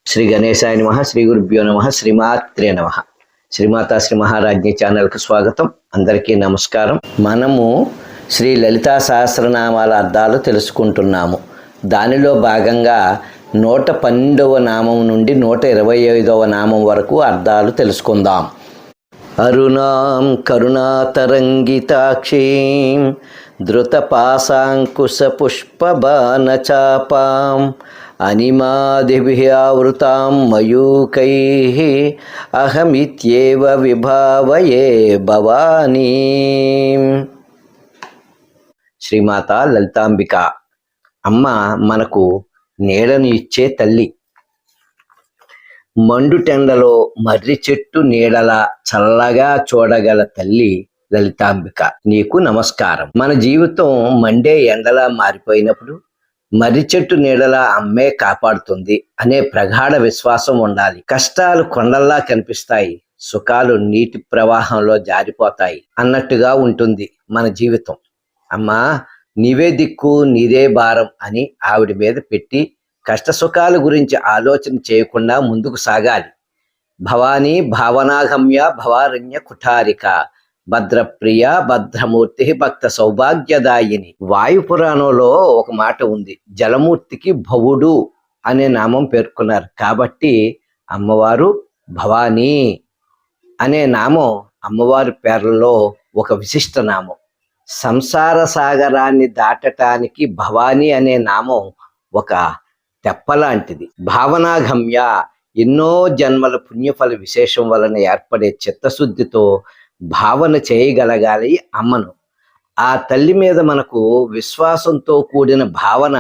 శ్రీ గణేశాయ నమః, శ్రీ గురుభ్యో నమః, శ్రీమాత్రే నమః. శ్రీమాతా శ్రీ మహారాజ్ఞి ఛానల్కి స్వాగతం. అందరికీ నమస్కారం. మనము శ్రీ లలితా సహస్రనామాల అర్థాలు తెలుసుకుంటున్నాము. దానిలో భాగంగా 112వ నామం నుండి 125వ నామం వరకు అర్థాలు తెలుసుకుందాం. అరుణాం కరుణాతరంగితాక్షీం ధృతపాశాంకుశ పుష్పబాణచాపాం అనిమాదిభిరావృతాం మయూకైః అహమిత్యేవ విభావయే భవానీం. శ్రీమాత లలితాంబిక అమ్మ మనకు నీడను ఇచ్చే తల్లి. మండుటెండలో మర్రి చెట్టు నీడలా చల్లగా చూడగల తల్లి లలితాంబిక, నీకు నమస్కారం. మన జీవితం మండే ఎండలా మారిపోయినప్పుడు మర్రి చెట్టు నీడలా అమ్మే కాపాడుతుంది అనే ప్రగాఢ విశ్వాసం ఉండాలి. కష్టాలు కొండల్లా కనిపిస్తాయి, సుఖాలు నీటి ప్రవాహంలో జారిపోతాయి అన్నట్టుగా ఉంటుంది మన జీవితం. అమ్మా, నీవే దిక్కు నీదే భారం అని ఆవిడ మీద పెట్టి కష్ట సుఖాల గురించి ఆలోచన చేయకుండా ముందుకు సాగాలి. భవానీ భావనాగమ్య భవారణ్య కుఠారిక భద్రప్రియ భద్రమూర్తి భక్త సౌభాగ్యదాయిని. వాయు పురాణంలో ఒక మాట ఉంది, జలమూర్తికి భవుడు అనే నామం పేర్కొన్నారు. కాబట్టి అమ్మవారు భవానీ అనే నామం అమ్మవారి పేర్లలో ఒక విశిష్ట నామం. సంసార సాగరాన్ని దాటటానికి భవానీ అనే నామం ఒక తెప్పలాంటిది. భావనాగమ్య, ఎన్నో జన్మల పుణ్యఫల విశేషం వలన ఏర్పడే చిత్తశుద్ధితో భావన చేయగలగాలి అమ్మను. ఆ తల్లి మీద మనకు విశ్వాసంతో కూడిన భావన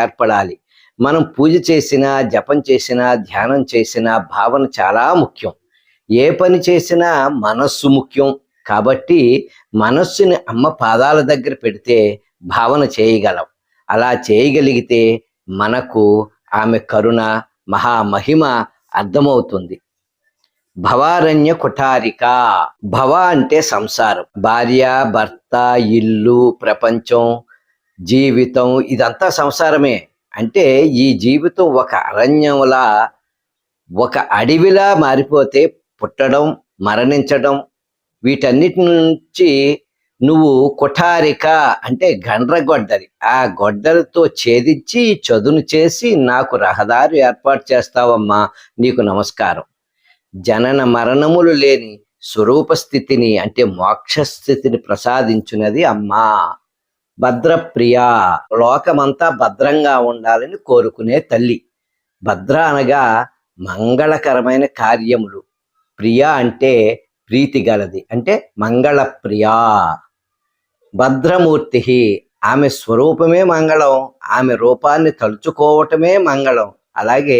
ఏర్పడాలి. మనం పూజ చేసినా, జపం చేసినా, ధ్యానం చేసినా భావన చాలా ముఖ్యం. ఏ పని చేసినా మనస్సు ముఖ్యం. కాబట్టి మనస్సుని అమ్మ పాదాల దగ్గర పెడితే భావన చేయగలం. అలా చేయగలిగితే మనకు ఆమె కరుణ మహామహిమ అర్థమవుతుంది. భవారణ్య కుఠారిక. భవ అంటే సంసారం, భార్య, భర్త, ఇల్లు, ప్రపంచం, జీవితం, ఇదంతా సంసారమే. అంటే ఈ జీవితం ఒక అరణ్యంలా, ఒక అడవిలా మారిపోతే పుట్టడం, మరణించడం, వీటన్నిటి నుంచి నువ్వు కుఠారిక అంటే గండ్రగొడ్డలి, ఆ గొడ్డలతో ఛేదించి చదును చేసి నాకు రహదారి ఏర్పాటు చేస్తావమ్మా, నీకు నమస్కారం. జనన మరణములు లేని స్వరూప స్థితిని అంటే మోక్ష స్థితిని ప్రసాదించున్నది అమ్మా. భద్రప్రియ, లోకమంతా భద్రంగా ఉండాలని కోరుకునే తల్లి. భద్ర అనగా మంగళకరమైన కార్యములు, ప్రియ అంటే ప్రీతి గలది, అంటే మంగళప్రియా. భద్రమూర్తి, ఆమె స్వరూపమే మంగళం, ఆమె రూపాన్ని తలుచుకోవటమే మంగళం. అలాగే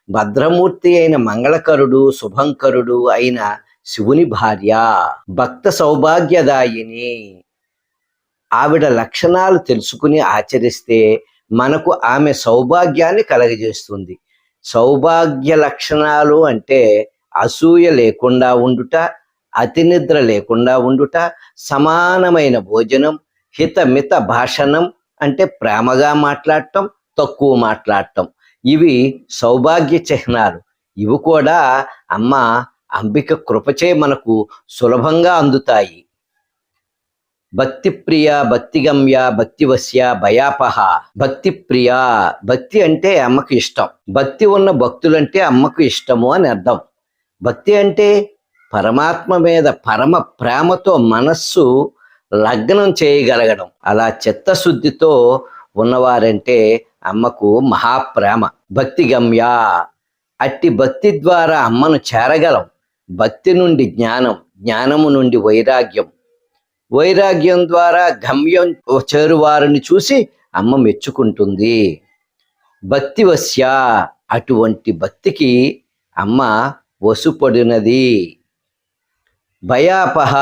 భద్రమూర్తి అయిన మంగళకరుడు, శుభంకరుడు అయిన శివుని భార్య. భక్త సౌభాగ్యదాయిని, ఆవిడ లక్షణాలు తెలుసుకుని ఆచరిస్తే మనకు ఆమె సౌభాగ్యాన్ని కలగజేస్తుంది. సౌభాగ్య లక్షణాలు అంటే అసూయ లేకుండా ఉండుట, అతి నిద్ర లేకుండా ఉండుట, సమానమైన భోజనం, హితమిత భాషణం అంటే ప్రేమగా మాట్లాడటం, తక్కువ మాట్లాడటం, ఇవి సౌభాగ్య చిహ్నాలు. ఇవి కూడా అమ్మ అంబిక కృపచే మనకు సులభంగా అందుతాయి. భక్తి ప్రియ, భక్తిగమ్య, భక్తివశ్య, భయాపహ. భక్తి ప్రియ, భక్తి అంటే అమ్మకు ఇష్టం. భక్తి ఉన్న భక్తులంటే అమ్మకు ఇష్టము అని అర్థం. భక్తి అంటే పరమాత్మ మీద పరమ ప్రేమతో మనస్సు లగ్నం చేయగలగడం. అలా చిత్తశుద్ధితో ఉన్నవారంటే అమ్మకు మహాప్రేమ. భక్తి గమ్య, అట్టి భక్తి ద్వారా అమ్మను చేరగలం. భక్తి నుండి జ్ఞానం, జ్ఞానము నుండి వైరాగ్యం, వైరాగ్యం ద్వారా గమ్యం చేరువారిని చూసి అమ్మ మెచ్చుకుంటుంది. భక్తి వశ్య, అటువంటి భక్తికి అమ్మ వసుపడినది. భయాపహ,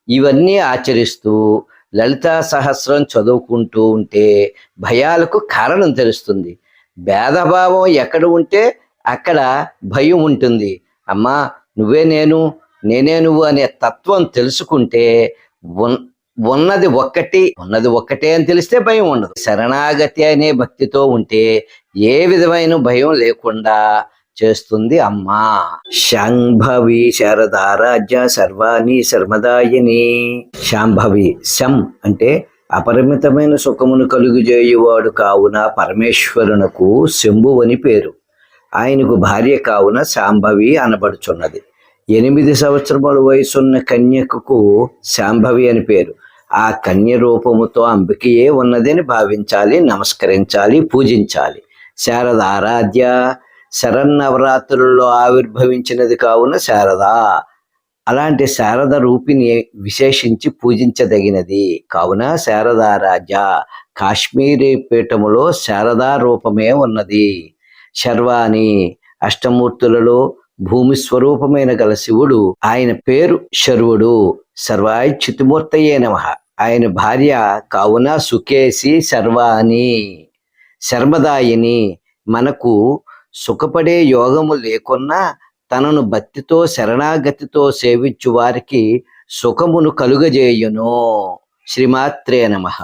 ఇవన్నీ ఆచరిస్తూ లలితా సహస్రం చదువుకుంటూ ఉంటే భయాలకు కారణం తెలుస్తుంది. భేదభావం ఎక్కడ ఉంటే అక్కడ భయం ఉంటుంది. అమ్మా, నువ్వే నేను, నేనే నువ్వు అనే తత్వం తెలుసుకుంటే ఉన్నది ఒక్కటే అని తెలిస్తే భయం ఉండదు. శరణాగతి అనే భక్తితో ఉంటే ఏ విధమైన భయం లేకుండా చేస్తుంది అమ్మ. శాంభవి శారదారాజ్య సర్వాణి శర్మదాయిని. శాంభవి, శం అంటే అపరిమితమైన సుఖమును కలుగుజేయువాడు కావున పరమేశ్వరునకు శంభువని పేరు. ఆయనకు భార్య కావున శాంభవి అనబడుచున్నది. 8 సంవత్సరముల వయసున్న కన్యకకు శాంభవి అని పేరు. ఆ కన్య రూపముతో అంబికయే ఉన్నదని భావించాలి, నమస్కరించాలి, పూజించాలి. శారద ఆరాధ్య, శరన్నవరాత్రుల్లో ఆవిర్భవించినది కావున శారద. అలాంటి శారద రూపిని విశేషించి పూజించదగినది కావున శారదారాధ్య. కాశ్మీరీ పీఠములో శారదా రూపమే ఉన్నది. శర్వాణి, అష్టమూర్తులలో భూమి స్వరూపమైన గల శివుడు, ఆయన పేరు శర్వుడు. సర్వాయిచ్యుతిమూర్తయే నమః. ఆయన భార్య కావున సుకేసి శర్వాణి. శర్మదాయిని, మనకు సుఖపడే యోగము లేకున్నా తనను భక్తితో శరణాగతితో సేవించు వారికి సుఖమును కలుగజేయును. శ్రీమాత్రే నమః.